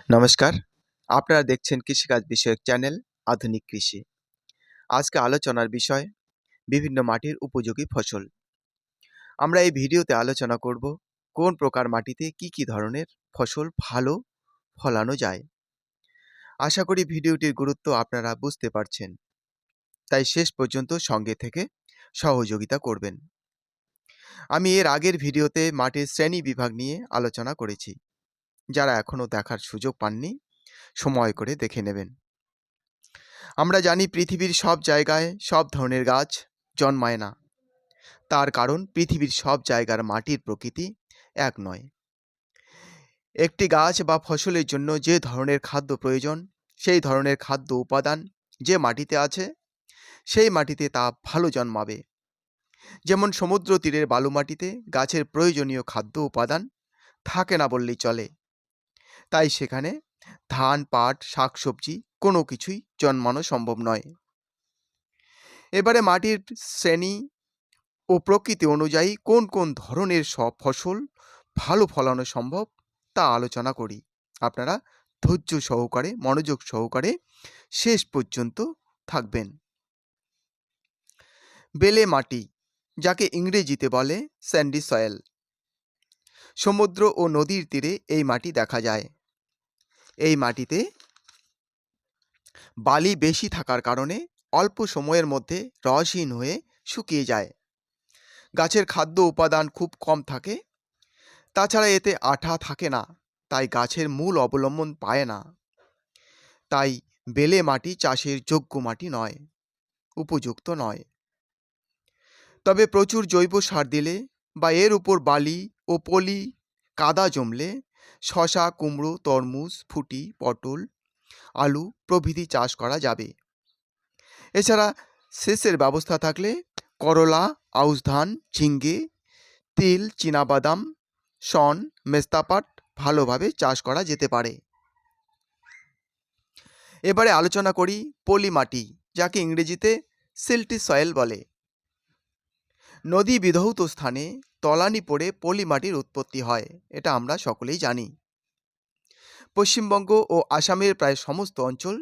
নমস্কার, আপনারা দেখছেন কৃষিকাজ বিষয়ক চ্যানেল আধুনিক কৃষি। আজকে আলোচনার বিষয় বিভিন্ন মাটির উপযোগী ফসল। আমরা এই ভিডিওতে আলোচনা করব কোন প্রকার মাটিতে কি ধরনের ফসল ভালো ফলানো যায়। আশা করি ভিডিওটির গুরুত্ব আপনারা বুঝতে পারছেন, তাই শেষ পর্যন্ত সঙ্গে থেকে সহযোগিতা করবেন। আমি এর আগের ভিডিওতে মাটির শ্রেণী বিভাগ নিয়ে আলোচনা করেছি। যারা এখনও দেখার সুযোগ পাননি, সময় করে দেখে নেবেন। আমরা জানি পৃথিবীর সব জায়গায় সব ধরনের গাছ জন্মায় না। তার কারণ পৃথিবীর সব জায়গার মাটির প্রকৃতি এক নয়। একটি গাছ বা ফসলের জন্য যে ধরনের খাদ্য প্রয়োজন, সেই ধরনের খাদ্য উপাদান যে মাটিতে আছে, সেই মাটিতে তা ভালো জন্মাবে। যেমন সমুদ্র তীরের বালু মাটিতে গাছের প্রয়োজনীয় খাদ্য উপাদান থাকে না বললেই চলে। তাই সেখানে ধান, পাট, শাকসবজি কোনো কিছুই জন্মানো সম্ভব নয়। এবারে মাটির শ্রেণী ও প্রকৃতি অনুযায়ী কোন কোন ধরনের সব ফসল ভালো ফলানো সম্ভব তা আলোচনা করি। আপনারা ধৈর্য সহকারে, মনোযোগ সহকারে শেষ পর্যন্ত থাকবেন। বেলে মাটি, যাকে ইংরেজিতে বলে স্যান্ডি সয়েল। সমুদ্র ও নদীর তীরে এই মাটি দেখা যায়। এই মাটিতে বালি বেশি থাকার কারণে অল্প সময়ের মধ্যে রসহীন হয়ে শুকিয়ে যায়। গাছের খাদ্য উপাদান খুব কম থাকে, তাছাড়া এতে আঠা থাকে না, তাই গাছের মূল অবলম্বন পায় না। তাই বেলে মাটি চাষের যোগ্য মাটি নয়, উপযুক্ত নয়। তবে প্রচুর জৈব সার দিলে বা এর উপর বালি ও পলি কাদা জমলে শসা, কুমড়ো, তরমুজ, ফুটি, পটল, আলু প্রভৃতি চাষ করা যাবে। এছাড়া সেচের ব্যবস্থা থাকলে করলা, আউশ ধান, ঝিঙ্গে, তিল, চীনাবাদাম, শন, মেস্তাপাট ভালোভাবে চাষ করা যেতে পারে। এবারে আলোচনা করি পলি মাটি, যাকে ইংরেজিতে সিল্টি সয়েল বলে। নদী বিধৌত স্থানে তলানি পড়ে পলি মাটির উৎপত্তি হয়, এটা আমরা সকলেই জানি। পশ্চিমবঙ্গ ও আসামের প্রায় সমস্ত অঞ্চল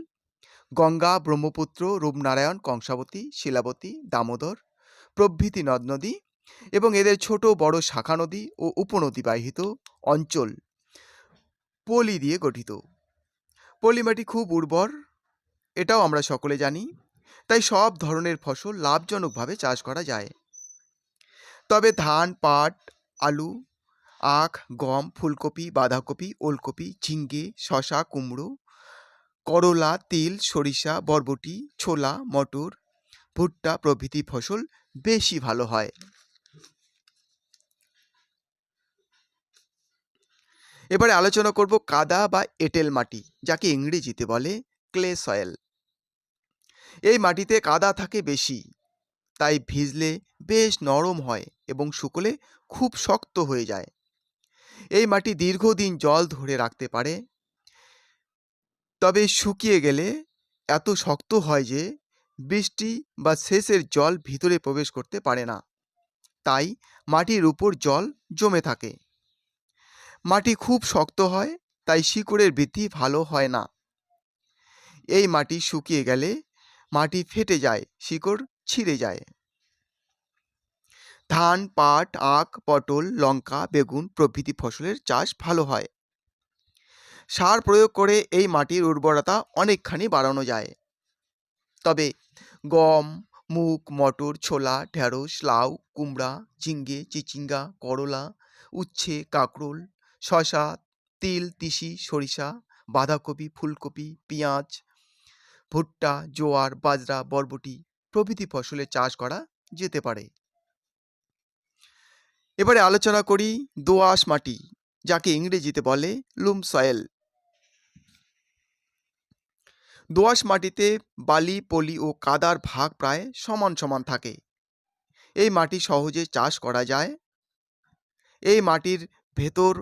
গঙ্গা, ব্রহ্মপুত্র, রূপনারায়ণ, কংসাবতী, শিলাবতী, দামোদর প্রভৃতি নদ নদী এবং এদের ছোট বড় শাখা নদী ও উপনদী বাহিত অঞ্চল পলি দিয়ে গঠিত। পলি মাটি খুব উর্বর, এটাও আমরা সকলে জানি। তাই সব ধরনের ফসল লাভজনকভাবে চাষ করা যায়। তবে ধান, পাট, আলু, আখ, গম, ফুলকপি, বাঁধাকপি, ওলকপি, ঝিঙ্গে, শসা, কুমড়ো, করলা, তিল, সরিষা, বরবটি, ছোলা, মটর, ভুট্টা প্রভৃতি ফসল বেশি ভালো হয়। এবারে আলোচনা করব কাদা বা এঁটেল মাটি, যাকে ইংরেজিতে বলে ক্লে সয়েল। এই মাটিতে কাদা থাকে বেশি, তাই ভিজলে বেশ নরম হয় এবং শুকলে খুব শক্ত হয়ে যায়। এই মাটি দীর্ঘদিন জল ধরে রাখতে পারে, তবে শুকিয়ে গেলে এত শক্ত হয় যে বৃষ্টি বা সেচের জল ভিতরে প্রবেশ করতে পারে না, তাই মাটির উপর জল জমে থাকে। মাটি খুব শক্ত হয়, তাই শিকড়ের বৃদ্ধি ভালো হয় না। এই মাটি শুকিয়ে গেলে মাটি ফেটে যায়, শিকড় ছিঁড়ে যায়। ধান, পাট, আখ, পটল, লঙ্কা, বেগুন প্রভৃতি ফসলের চাষ ভালো হয়। সার প্রয়োগ করে এই মাটির উর্বরতা অনেকখানি বাড়ানো যায়। তবে গম, মুগ, মটর, ছোলা, ঢেঁড়স, লাউ, কুমড়া, ঝিঙ্গে, চিচিঙ্গা, করলা, উচ্ছে, কাঁকরোল, শসা, তিল, তিসি, সরিষা, বাঁধাকপি, ফুলকপি, পেঁয়াজ, ভুট্টা, জোয়ার, বাজরা, বরবটি প্রভৃতি ফসলের চাষ করা যেতে পারে। এবারে আলোচনা করি দোআঁশ মাটি, যাকে ইংরেজিতে বলে লুম সয়েল। দোআঁশ মাটিতে বালি, পলি ও কাদার ভাগ প্রায় সমান সমান থাকে। এই মাটি সহজে চাষ করা যায়। এই মাটির ভেতর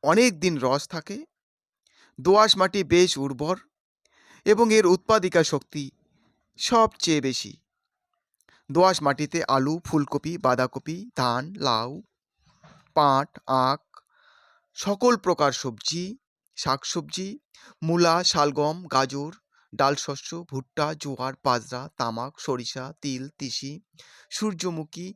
অনেক দিন রস থাকে। দোআঁশ মাটি বেশ উর্বর এবং এর উৎপাদিকা শক্তি সবচেয়ে বেশি। দোআঁশ মাটিতে আলু, ফুলকপি, বাঁধাকপি, ধান, লাউ, পাট, আখ, সকল প্রকার সবজি শাকসবজি, মূলা, শালগম, গাজর, ডাল শস্য, ভুট্টা, জোয়ার, বাজরা, তামাক, সরিষা, তিল, তিসি, সূর্যমুখী,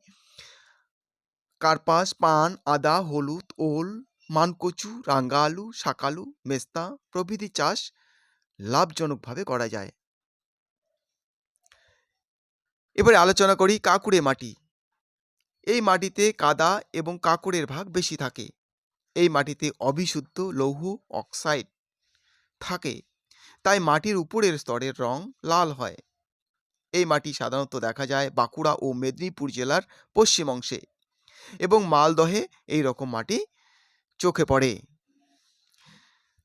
কার্পাস, পান, আদা, হলুদ, ওল, মানকচু, রাঙ্গা আলু, শাকালু, মেস্তা প্রভৃতি চাষ লাভজনকভাবে করা যায়। এবারে আলোচনা করি কাঁকুড়ে মাটি। এই মাটিতে কাদা এবং কাঁকড়ের ভাগ বেশি থাকে। এই মাটিতে অবিশুদ্ধ লৌহ অক্সাইড থাকে, তাই মাটির উপরের স্তরের রং লাল হয়। এই মাটি সাধারণত দেখা যায় বাঁকুড়া ও মেদিনীপুর জেলার পশ্চিম অংশে এবং মালদহে এই রকম মাটি চোখে পড়ে।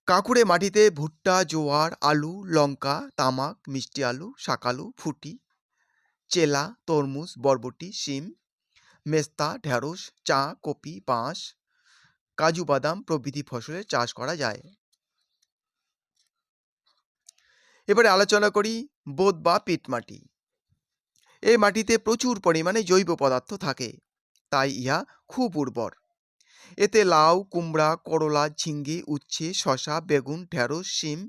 কাঁকুড়ে মাটিতে ভুট্টা, জোয়ার, আলু, লঙ্কা, তামাক, মিষ্টি আলু, শাকালু, ফুটি, চেলা, তরমুজ, বরবটি, শিম, মেস্তা, ঢেঁড়স, চা, কপি, বাঁশ, কাজু বাদাম প্রভৃতি ফসলের চাষ করা যায়। এবারে আলোচনা করি বোদ বা পিট মাটি। এই মাটিতে প্রচুর পরিমাণে জৈব পদার্থ থাকে, তাই ইহা খুব উর্বর। এতে লাউ, কুমড়া, করলা, ঝিঙ্গে, উচ্ছে, শসা, বেগুন, ঢেঁড়স, শিম,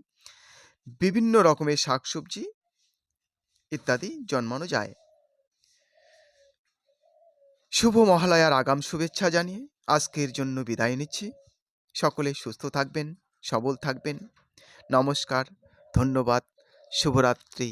বিভিন্ন রকমের শাকসবজি ইত্যাদি জন্মানো যায়। শুভ মহালয়ার আগাম শুভেচ্ছা জানিয়ে আজকের জন্য বিদায় নিচ্ছি। সকলে সুস্থ থাকবেন, সবল থাকবেন। নমস্কার, ধন্যবাদ, শুভরাত্রি।